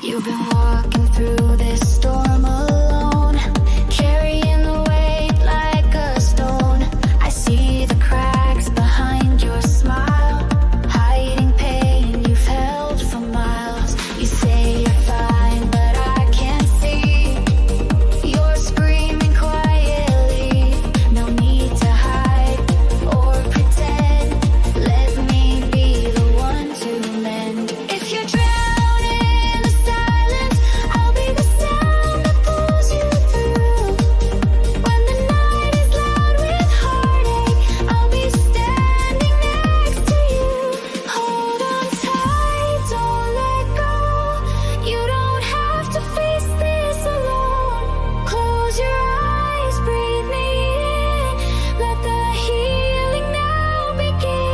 You've been walking through this storm alone, carrying the weight like a stone. I see the cracks behind your smile, hiding pain you've held for miles. You say you're fine, but I can't see. You're screaming quietly, no need to hide or pretend. Let me be the one to mend. If you're drowning in the silence, I'll be the sound that pulls you through. When the night is loud with heartache, I'll be standing next to you. Hold on tight, don't let go. You don't have to face this alone. Close your eyes, breathe me in. Let the healing now begin.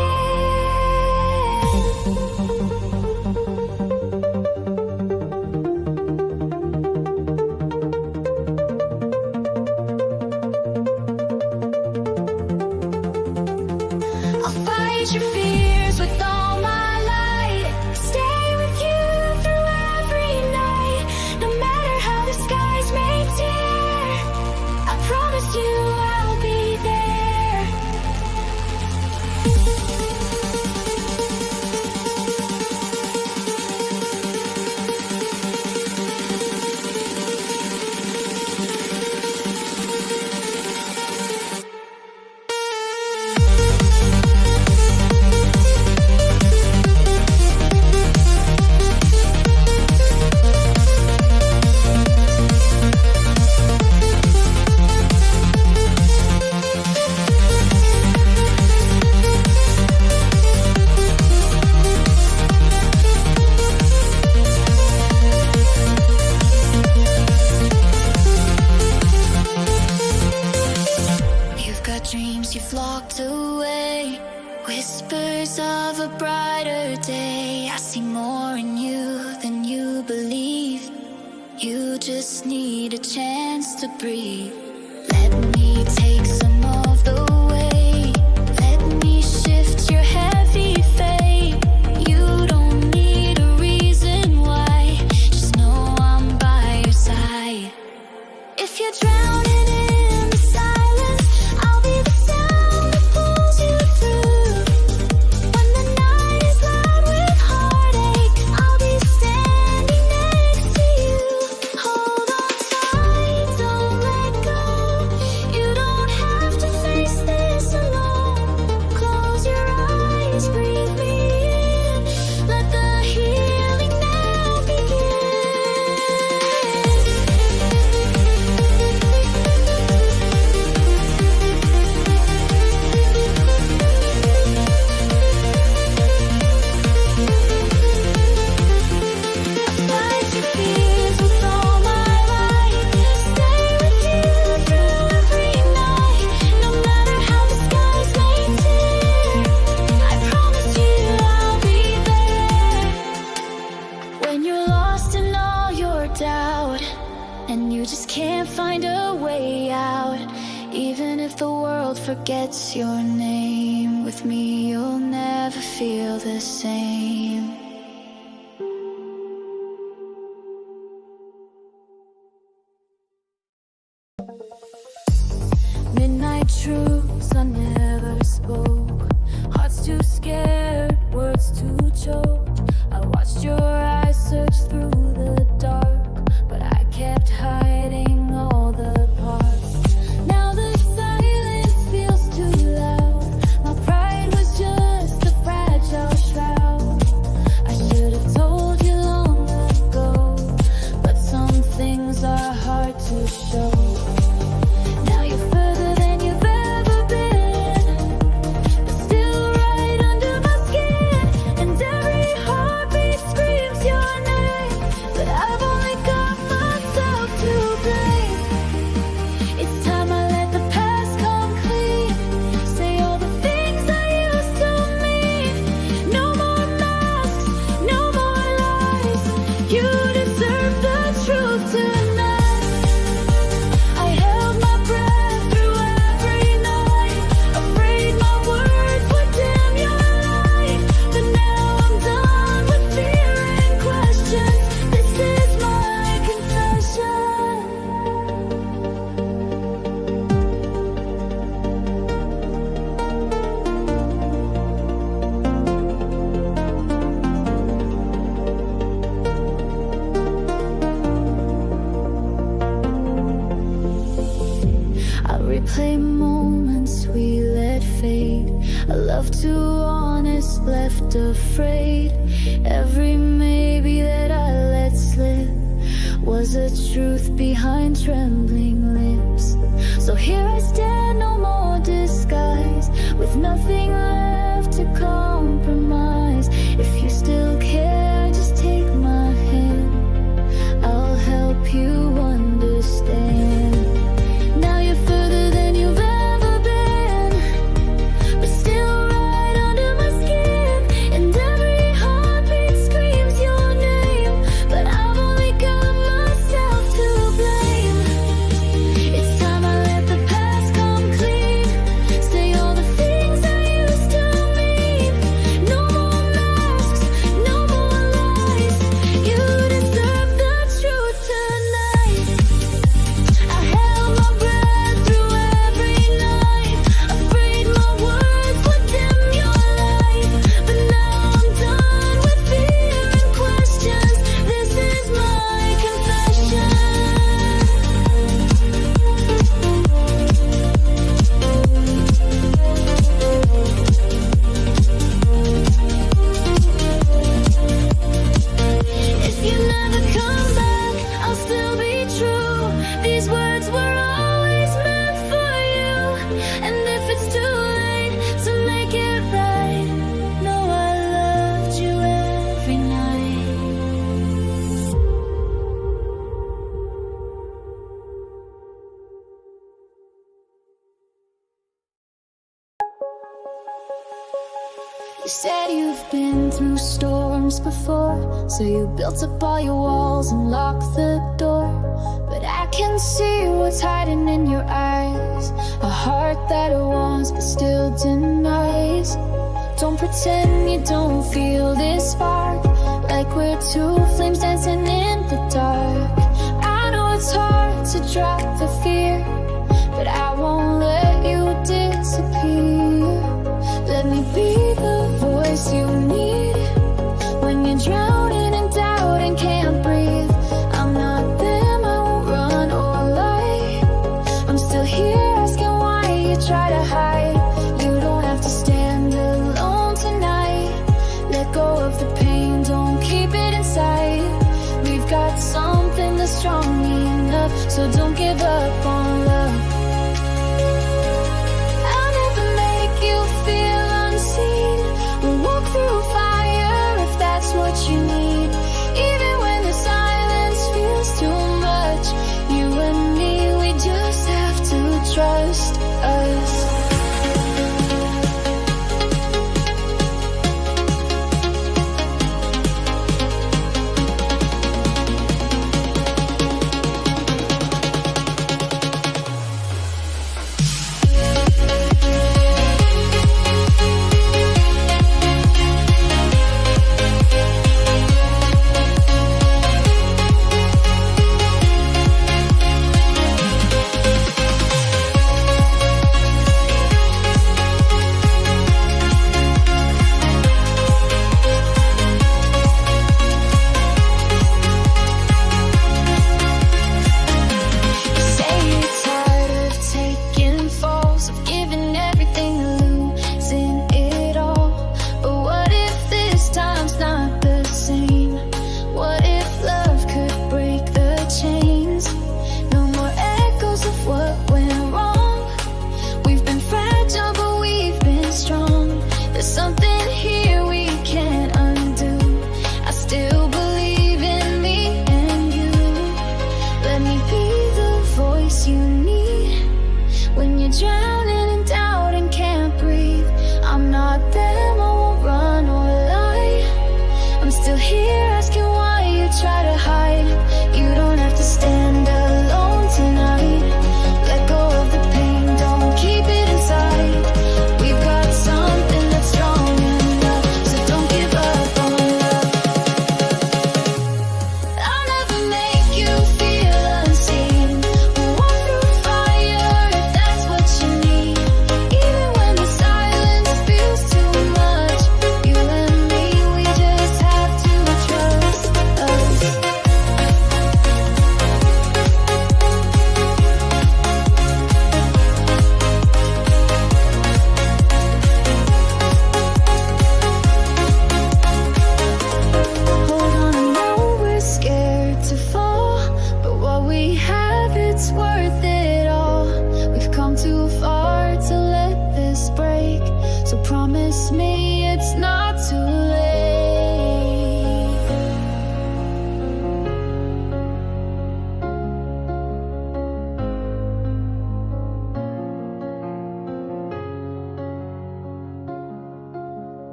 I'll fight your fears with all my light. Stay with you through every night. No matter how the skies may tear, I promise you I'll be there. You've got dreams you've locked away, whispers of a brighter day. I see more in you than you believe. You just need a chance to breathe. Let me take some of the weight. Let me shift your heavy fate. You don't need a reason why. Just know I'm by your side. If you're drowning in the silence, I'll be the sound that pulls you through. When the night is loud with heartache, I'll be standing next to you. Hold on tight, don't let go. You don't have to face this alone. Close your eyes, breathe me in. Let the healing now begin. Fight your fears with all my might. Stay with you through every night. No matter how the skies may tear, I promise you I'll be there. When you're lost in all your doubt, and you just can't find a way out, even if the world forgets your name, with me you'll never feel the same. Midnight truths I never spoke. Hearts too scared, words too choked. I watched your eyes search through the dark, but I kept hiding all the parts. Now the silence feels too loud. My pride was just a fragile shroud. I should have told you long ago, but some things are hard to show. Now you're further than you've ever been, but still right under my skin. And every heartbeat screams your Love too honest, left afraid. Every maybe that I let slip was a truth behind trembling lips. So here I stand, no more disguise, with nothing left to compromise. If you still care, just take my hand, I'll help you understand. Now you're further than you've ever been, but still right under my skin. And every heartbeat screams your name, but I've only got myself to blame. It's time I let the past come clean, say all the things I used to mean. No more masks, no more lies. You deserve the truth tonight. I held my breath through every night, afraid my words would dim your light. But now I'm done with fear and questions. This is my confession. If you never come back, I'll still be true. These words were always meant for you. And if it's too late to make it right, know I loved you every night. You said you've been through storms before, so you built up all your walls and locked the door. But I can see what's hiding in your eyes, a heart that wants but still denies. Don't pretend you don't feel this spark, like we're two flames dancing in the dark. I know it's hard to drop the fear, but I won't let you disappear. Let me be the voice you need when you're drowning in doubt and can't breathe. I'm not them, I won't run or lie. I'm still here asking why you try to hide. You don't have to stand alone tonight. Let go of the pain, don't keep it inside. We've got something that's strong enough, so don't give up on love. I'll never make you feel unseen. We'll walk through fire if that's what you need. Even when the silence feels too much, you and me, we just have to trust us.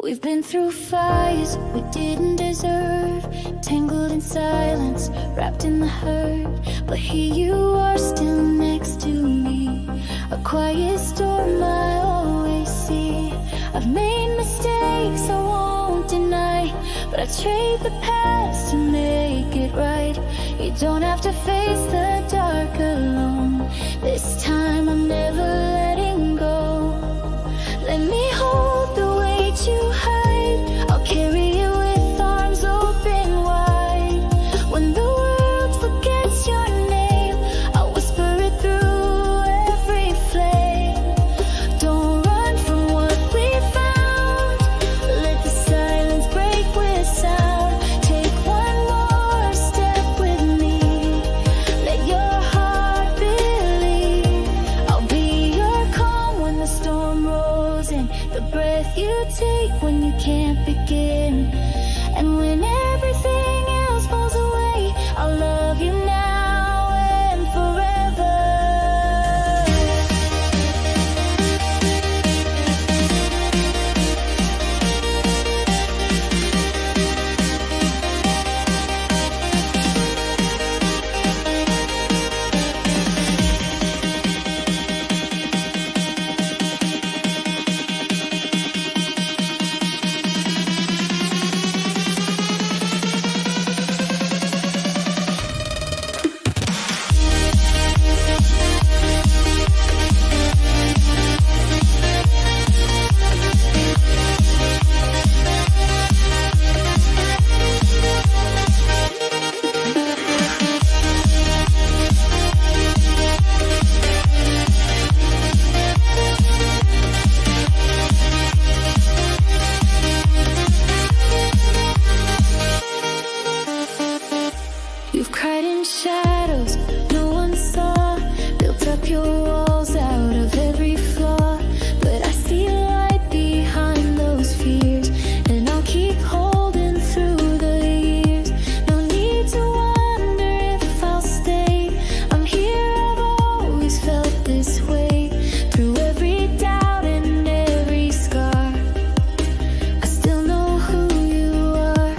We've been through fires we didn't deserve, tangled in silence, wrapped in the hurt. But here you are still next to me, a quiet storm I always see. I've made mistakes I won't deny, but I trade the past to make it right. You don't have to face the dark alone. This time I'm never letting go. Let me hold the weight you hide. I'll carry it with arms open wide. When the world forgets your name, I'll whisper it through every flame. Don't run from what we found. Let the silence break with sound. Take one more step with me. Let your heart believe. I'll be your calm when the storm rolls in, the breath you take when you can't begin. And when everything else falls away, I'll love you now and forever. You've cried in shadows no one saw, built up your walls out of every flaw. But I see light behind those fears, and I'll keep holding through the years. No need to wonder if I'll stay. I'm here, I've always felt this way. Through every doubt and every scar, I still know who you are.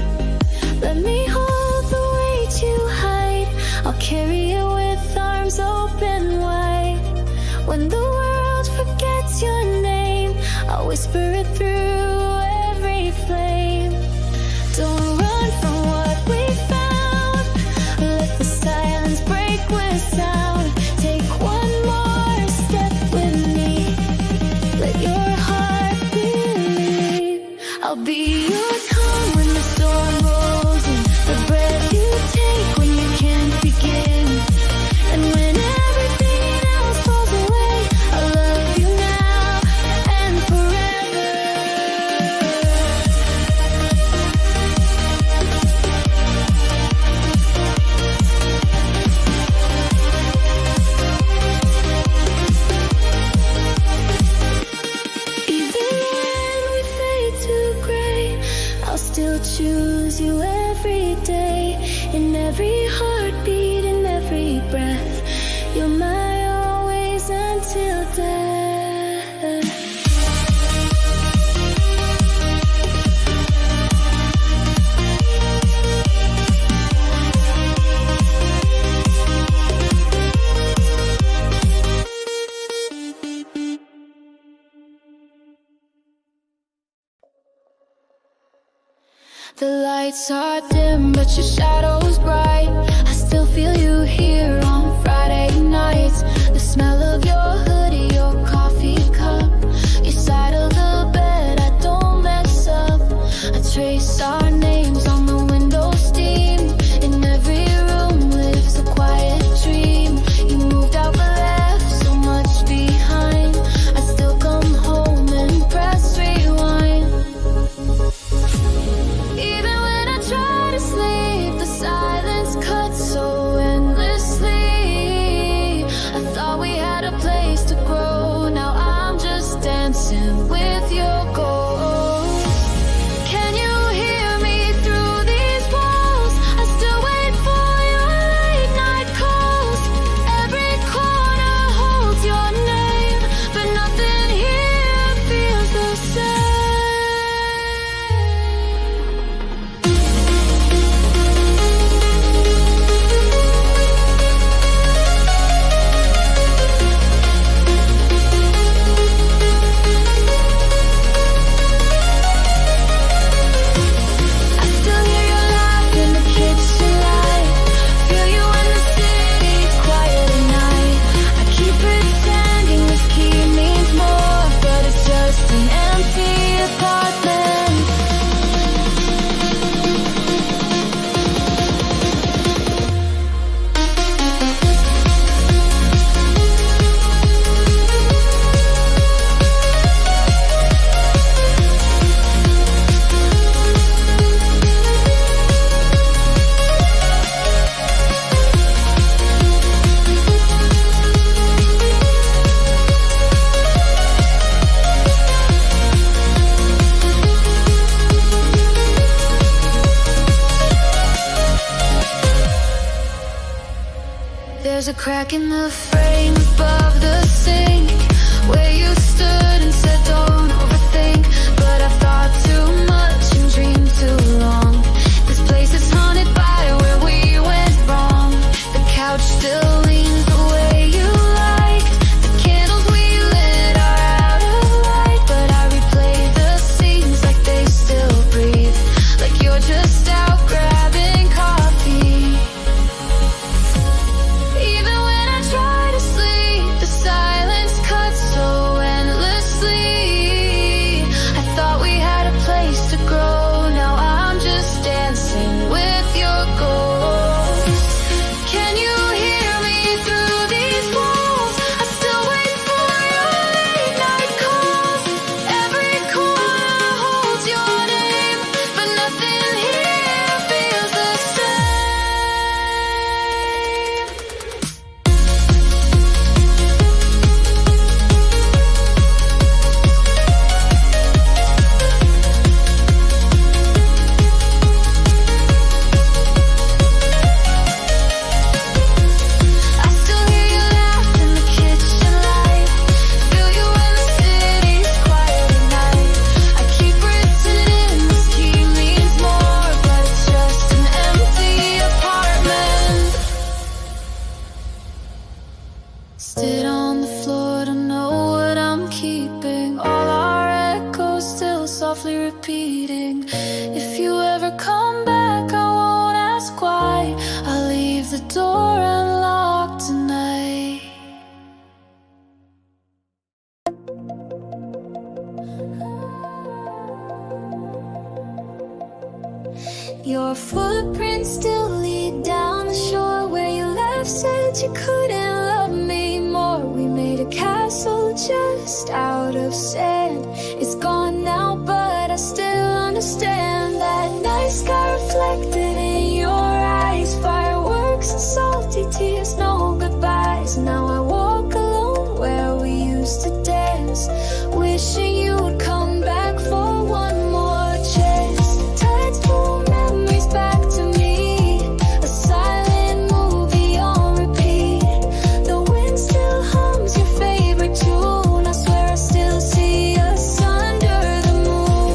Let me hold the weight you hide. I'll carry it with arms open wide. When the world forgets your name, I'll whisper it through every flame. Don't run from what we found. Let the silence break with sound. Take one more step with me. Let your heart believe. I'll be your calm when the storm rolls in, the breath you take when you can't begin. And when everything else falls away, I'll love you now and forever. Even when we fade to gray, I'll still choose you every day. In every heartbeat, in every breath, you're my always until death. The lights are dim, but your shadow's bright. I still feel you here on Friday nights. The smell of your hoodie, your coffee cup, your side of the bed, I don't mess up. I trace our names on the window steam. In every room lives a quiet dream. You moved out but left so much behind. I still come home and press rewind. Even when I try to sleep, the silence cuts so endlessly. I thought we had a place to grow. Now I'm just dancing with your ghost. Can you hear me There's a crack in the frame above the sink where you stood and said don't overthink. But I've thought too much and dreamed too long. This place is haunted by where we went wrong. The couch still leans the way you like. The candles we lit are out of light, but I replay the scenes like they still breathe, like you're just out grabbing coffee. Even when I try to sleep, the silence cuts so endlessly. I thought we had a place to grow, now I'm just dancing with your ghost. Can you hear me through these walls? I still wait for your late night calls. Every corner holds your name, but nothing here feels the same. I still hear you laugh in the kitchen light. Feel you when the city's quiet at night. I keep pretending this key means more, but it's just an empty apartment. Sit on the floor to know what I'm keeping. All our echoes still softly repeating. If you ever come back, I won't ask why. I'll leave the door unlocked tonight. Your footprints still lead down the shore where you left, said you couldn't love me more. We made a castle just out of sand. It's gone now, but I still understand. That night sky reflected in your eyes, fireworks and salty tears, no goodbyes. Now I walk alone where we used to dance, wishing you would come back for one more chance. Tides pull memories back to me, a silent movie on repeat. The wind still hums your favorite tune. I swear I still see us under the moon.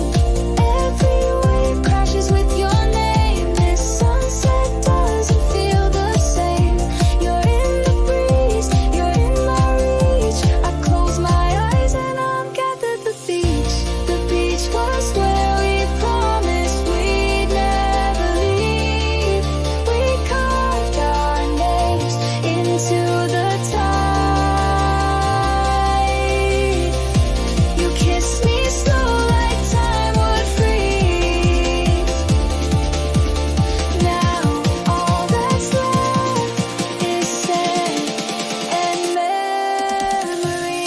Every wave crashes with your name. This sunset doesn't feel the same. You're in the breeze, you're in my reach. I close my eyes and I'm gathered the beach. The beach was where we promised we'd never leave. We carved our names into the tide. You kissed me slow like time would freeze. Now all that's left is sand and memory.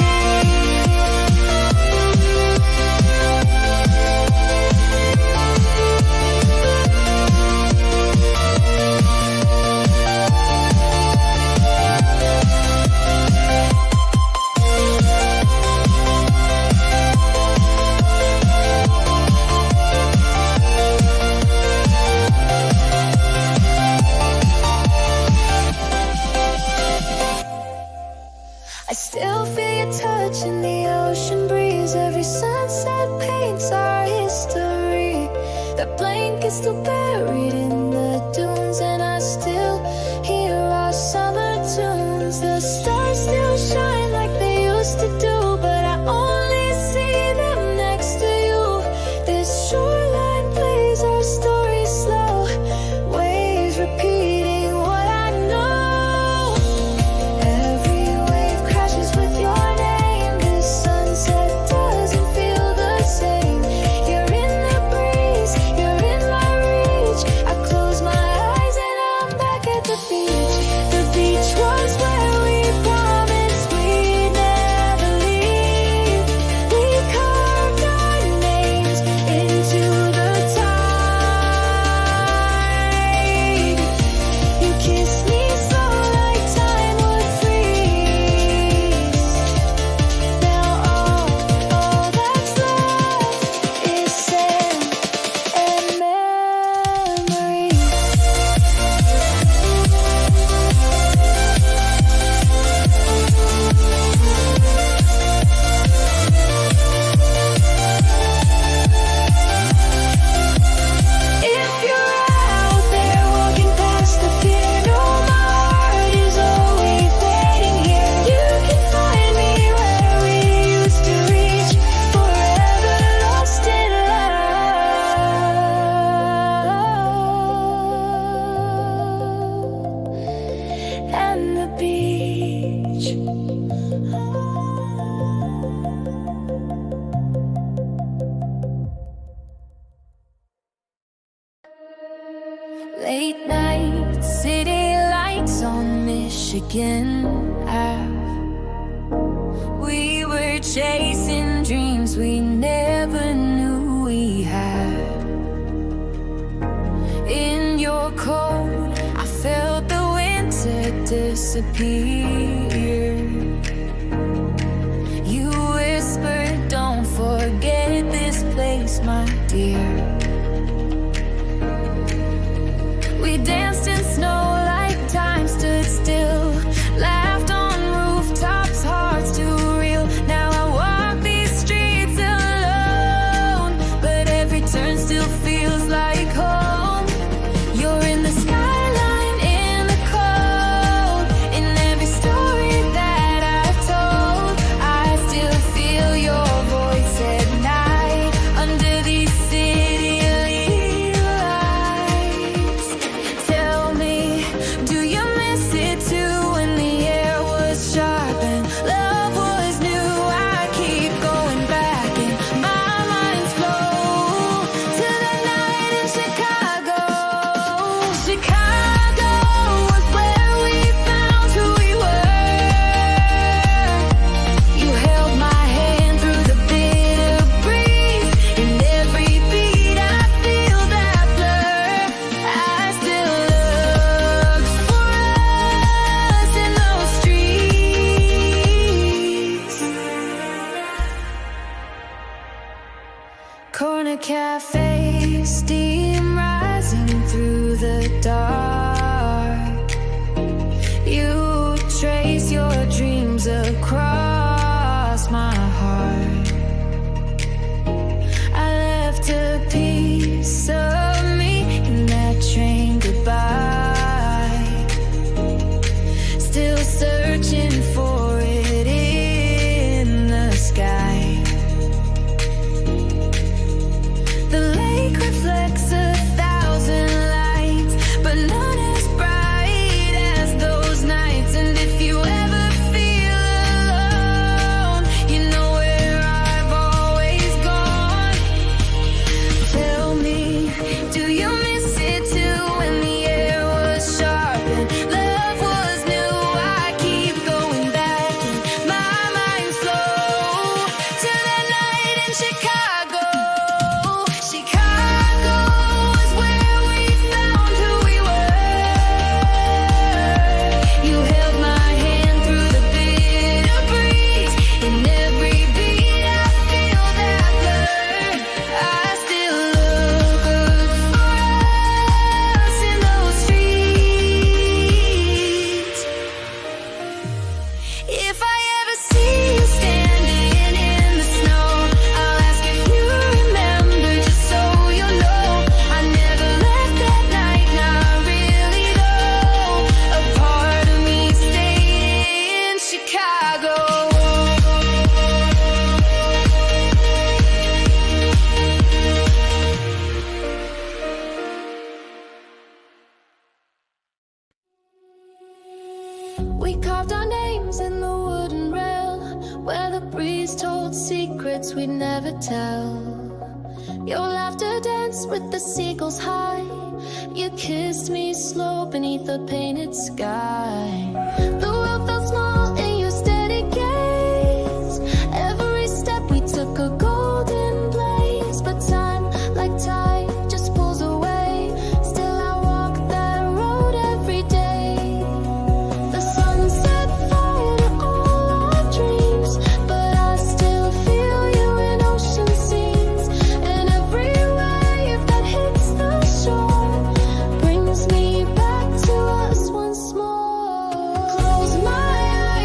I still feel your touch in the ocean breeze. Every sunset paints our history. The blanket's still buried in the dunes, and I still hear our summer tunes. The stars still shine like they used to do, but I only see them next to you. This shoreline plays our story slow, waves repeating what I know. Every wave crashes with your name. This sunset doesn't feel the same. You're in the breeze, you're in my reach. I close my Late night, city lights on Michigan Ave. We were chasing dreams we never knew we had. In your cold, I felt the winter disappear. You whispered, don't forget this place, my dear. We danced in snow like time stood still. Laughed on rooftops, hearts too real. Now I walk these streets alone, but every turn still feels like home. You're in the skyline, in the cold. In every story that I've told, I still feel your voice at night under these city lights. Tell me, do you miss it too when the air was sharp and love was new? I keep going back and my mind's flow to the night in Chicago. Chicago was where we found who we were. You held my hand through the bitter breeze. In every beat I feel that blur. I still look for us in those streets. Corner cafe, steam rising through the dark. You trace your dreams across my heart. I left a piece of me in that train goodbye. Still searching for it in the sky. The lake reflects 1,000 lights, but none as bright as those nights. And if you ever feel alone, you know where I've always gone. Tell me, do you miss it too when the air was sharp and love was new? I keep going back and my mind's flow to that night in Chicago. Chicago is where we found who we were. You held my hand through the bitter breeze. In every beat I feel that blur. I still look for us in those streets. If I ever see you standing in the snow, I'll ask if you remember, just so you know. I never left that night, not really though. A part of me stayed in Chicago. We carved our names in the wooden rail, where the breeze told secrets we'd never tell. Your laughter danced with the seagulls high. You kissed me slow beneath the painted sky. The world felt small in your steady gaze. Every step we took a golden blaze. But time, like tide, just pulls away. Still I walk that road every day. The sun set fire to all our dreams, but I still feel you in ocean scenes. And every wave that hits the shore brings me back to us once more. Close my eyes.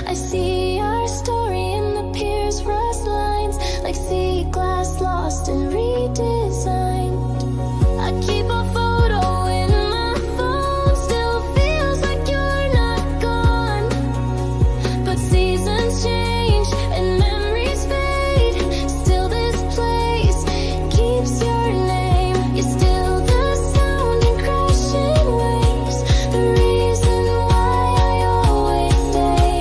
I see our story in the piers, rust lines, like sea glass lost and redesigned. I keep a photo in my phone, still feels like you're not gone. But seasons change and memories fade, still this place keeps your name. You're still the sound in crashing waves, the reason why I always stay.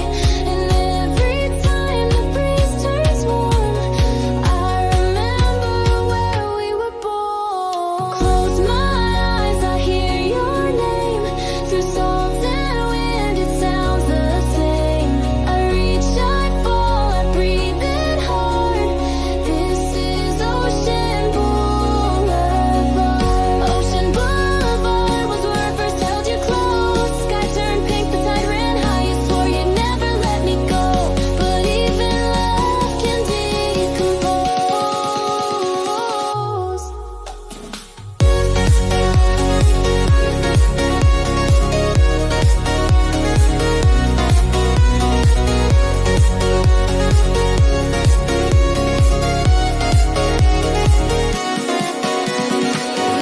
And every time the breeze turns warm, I remember where we were born. Close my eyes, I hear your name. Through salt and wind, it sounds the same. I reach, I fall, I breathe it hard. This is Ocean Boulevard. Ocean Boulevard was where I first held you close. Sky turned pink, the tide ran high. You swore you'd never let me go, but even love can decompose.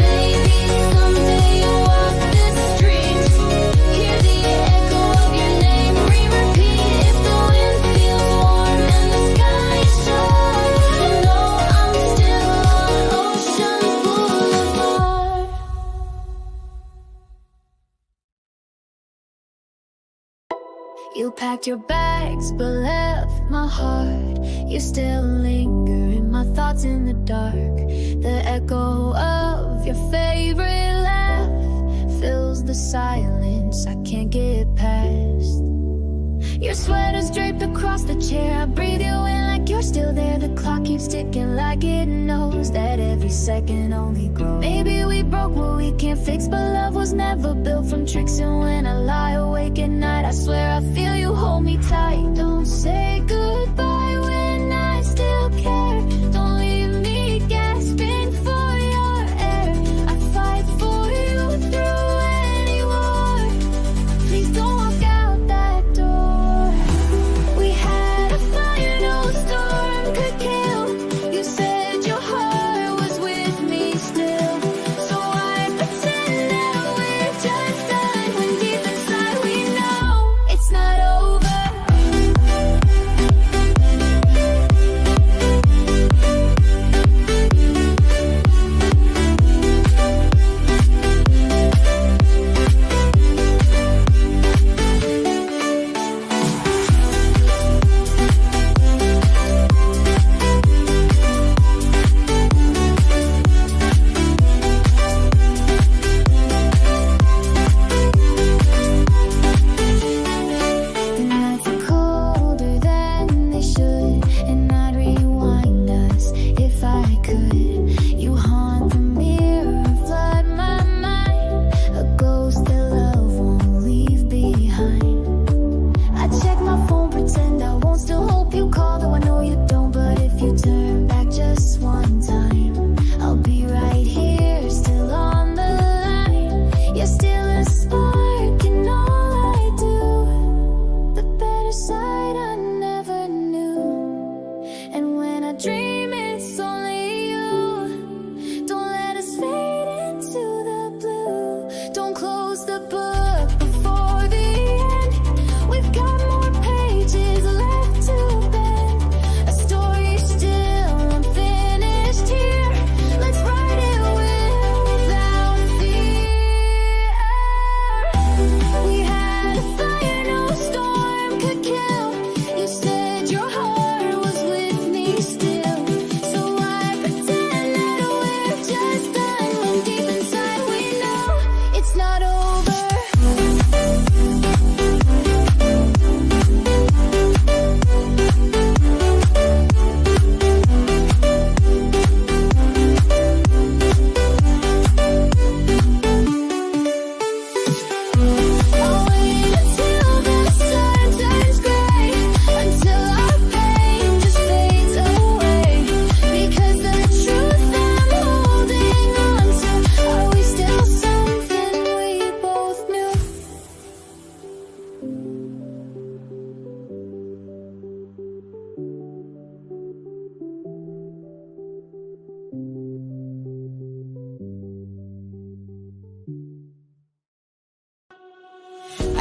Maybe someday you'll walk this street, hear the echo of your name re-repeat. If the wind feels warm and the sky is sharp, you'll know I'm still on Ocean Boulevard. You packed your bags but left my heart. You still linger in my thoughts in the dark. The echo of your favorite laugh fills the silence I can't get past. Your sweater's draped across the chair. I breathe you in like you're still there. The clock keeps ticking like it knows that every second only grows. Maybe we broke what we can't fix, but love was never built from tricks. And when I lie awake at night, I swear I feel you hold me tight. Don't say goodbye when I still care. Don't leave me gasping for your air. I fight for you through any war. Please don't walk out that door. We had a fire no storm could kill. You said your heart was with me still, so I pretend that we're just done, when deep inside we know it's not over.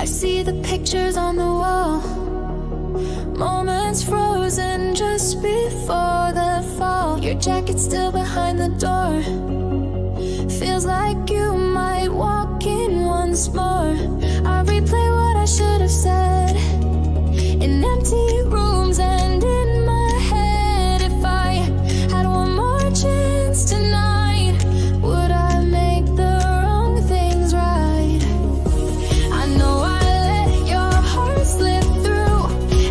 I see the pictures on the wall, moments frozen just before the fall. Your jacket's still behind the door, feels like you might walk in once more. I replay what I should have said in empty rooms and in my head. If I had one more chance tonight, would I make the wrong things right? I know I let your heart slip through,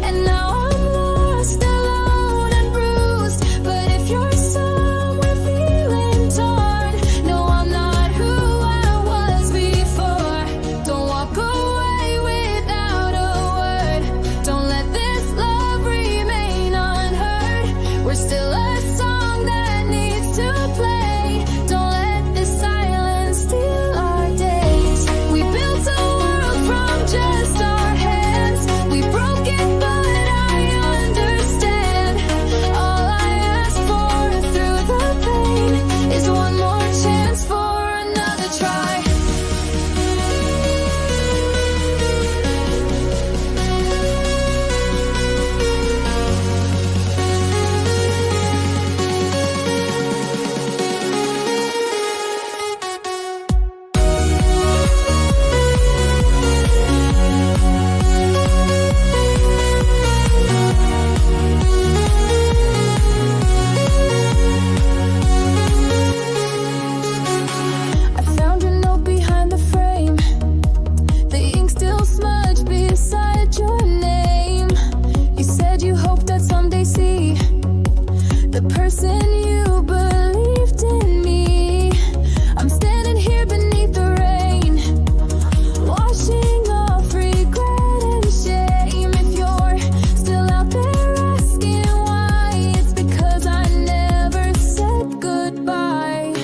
and now I'm lost, alone and bruised. But if you're somewhere feeling torn, no, I'm not who I was before. Don't walk away without a word. Don't let this love remain unheard. We're still a song that needs to play. Don't let the silence steal our days. We built a world from just our hands. We broke it, but I understand. All I ask for through the pain is one more chance for another try. I found your note behind the frame, the ink still smudged beside your name. You said you hoped I'd someday see the person you believed in me. I'm standing here beneath the rain, washing off regret and shame. If you're still out there asking why, it's because I never said goodbye.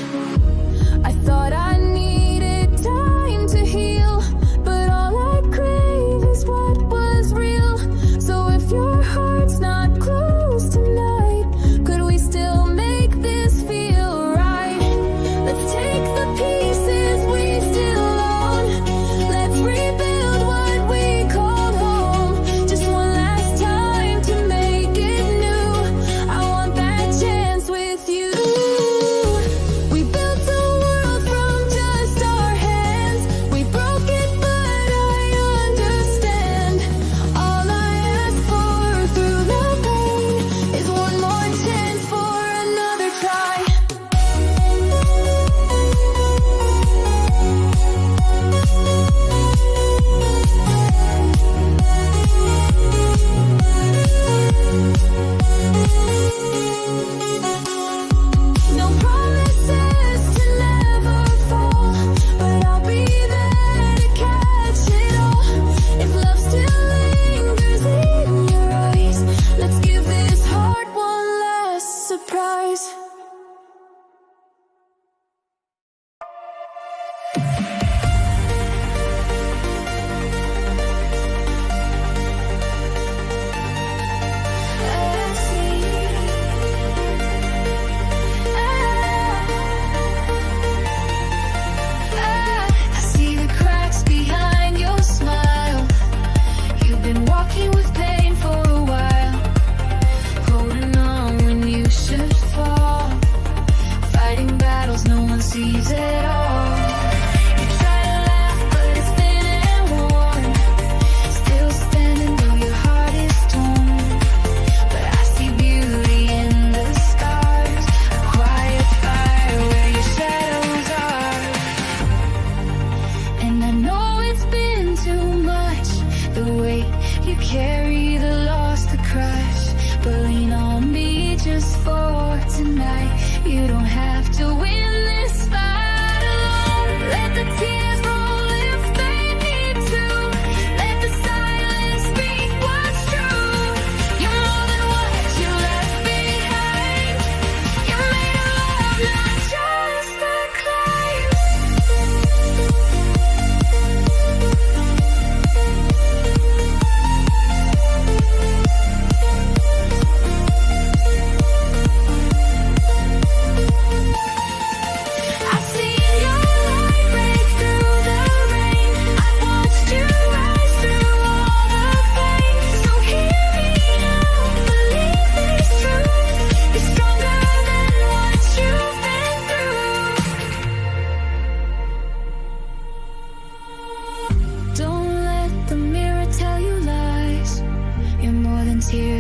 I thought I needed time to heal, but all I crave is what was real. So if your heart's not closed tonight, could we still make this feel right? Let's take the pieces we still own. Let's rebuild what we called home. Just one last time to make it new. I want that chance with you. We built a world from just our hands. We broke it, but I understand. All I ask for through the pain is one more chance for another try. No promises to never fall, but I'll be there to catch it all. If love still lingers in your eyes, let's give this heart one last surprise. I see the cracks behind your smile. You've been walking with pain for a while, holding on when you should fall, fighting battles no one sees at all. You try to laugh, but it's thin and worn, still standing though your heart is torn. But I see beauty in the scars, a quiet fire where your shadows are. And I know it's been too much, the weight you carry, the loss, the crush. But lean on me just for tonight. You don't have to win this fight alone. Let the tears roll if they need to. Let the silence speak what's true. You're more than what you left behind. You're made of love, not just the climb.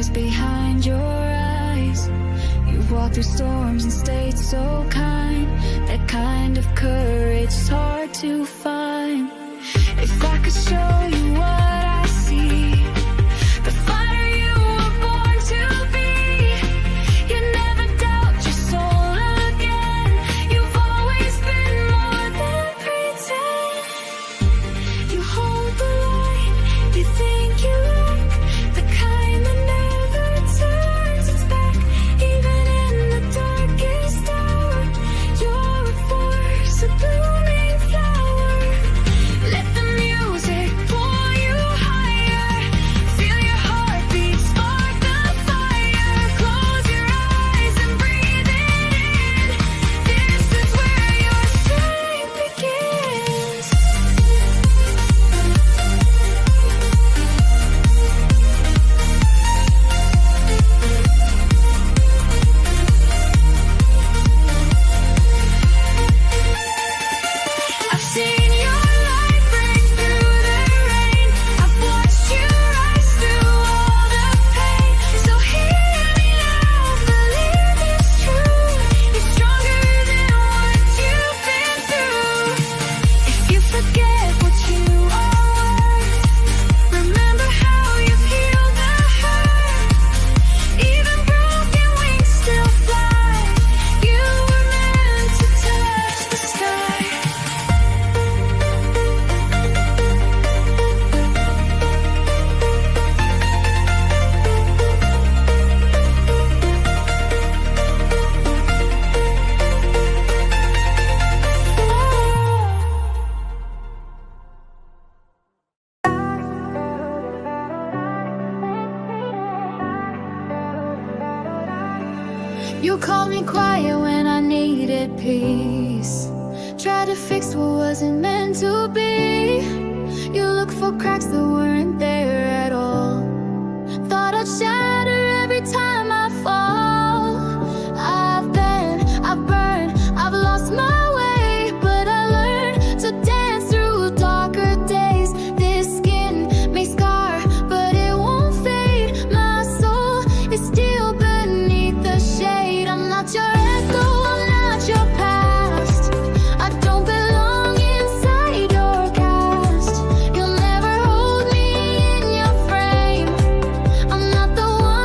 shadows behind your eyes. You've walked through storms and stayed so kind. That kind of courage is hard to find. If I could show you what I see, the fighter you were born to be. You never doubt your soul again. You've always been more than pretend. You hold the light, you think you like the kind that never turns its back. Even in the darkest hour, you're a force, a blooming flower. Let the music pull you higher. Feel your heartbeat, spark the fire. Close your eyes and breathe it in. This is where your strength begins. I've seen your light break through the rain. I've watched you rise through all the pain. So hear me now, believe it's true. You're stronger than what you've been through. If you forget what you are worth, remember how you've healed the hurt. Even broken wings still fly. You were meant to touch the sky. You called me quiet when I needed peace. Tried to fix what wasn't meant to be. You looked for cracks that weren't there at all. Thought I'd shatter every time I fall. I've burned, I've lost my way, but I learned to dance through darker days. This skin may scar, but it won't fade. My soul is still beneath the shade. I'm not your echo, I'm not your past. I don't belong inside your cast. You'll never hold me in your frame. I'm not the one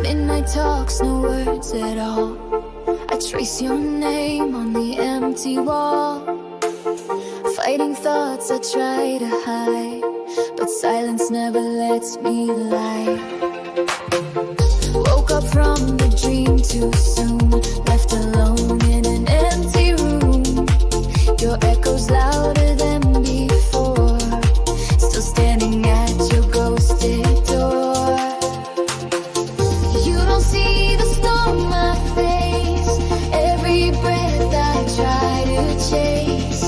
Midnight talks, no words at all. I trace your name on the empty wall. Fighting thoughts I try to hide, but silence never lets me lie. Woke up from the dream too soon, left alone in an empty room. Your echo's louder than before, still standing at your ghosted door. You don't see the storm I face, every breath I try to chase.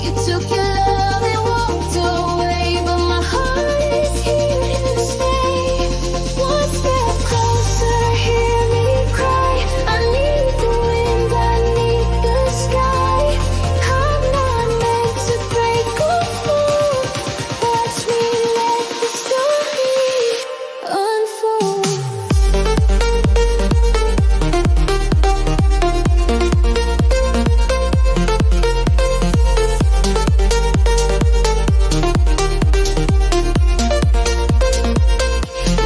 You took your love and walked away, but my heart is here to stay. One step closer, hear me cry. I need the wind, I need the sky. I'm not meant to break or fall. Watch me let the story unfold.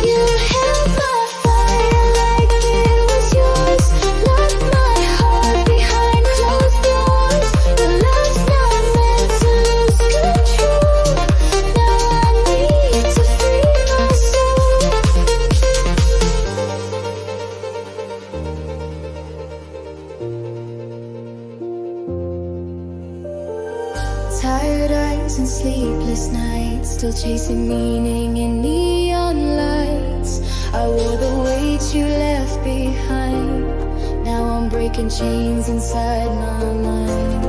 You held my fire like it was yours, locked my heart behind closed doors. The love's not meant to lose control. Now I need to free my soul. Tired eyes and sleepless nights, still chasing meaning in neon lights. I wore the weight you left behind. Now I'm breaking chains inside my mind.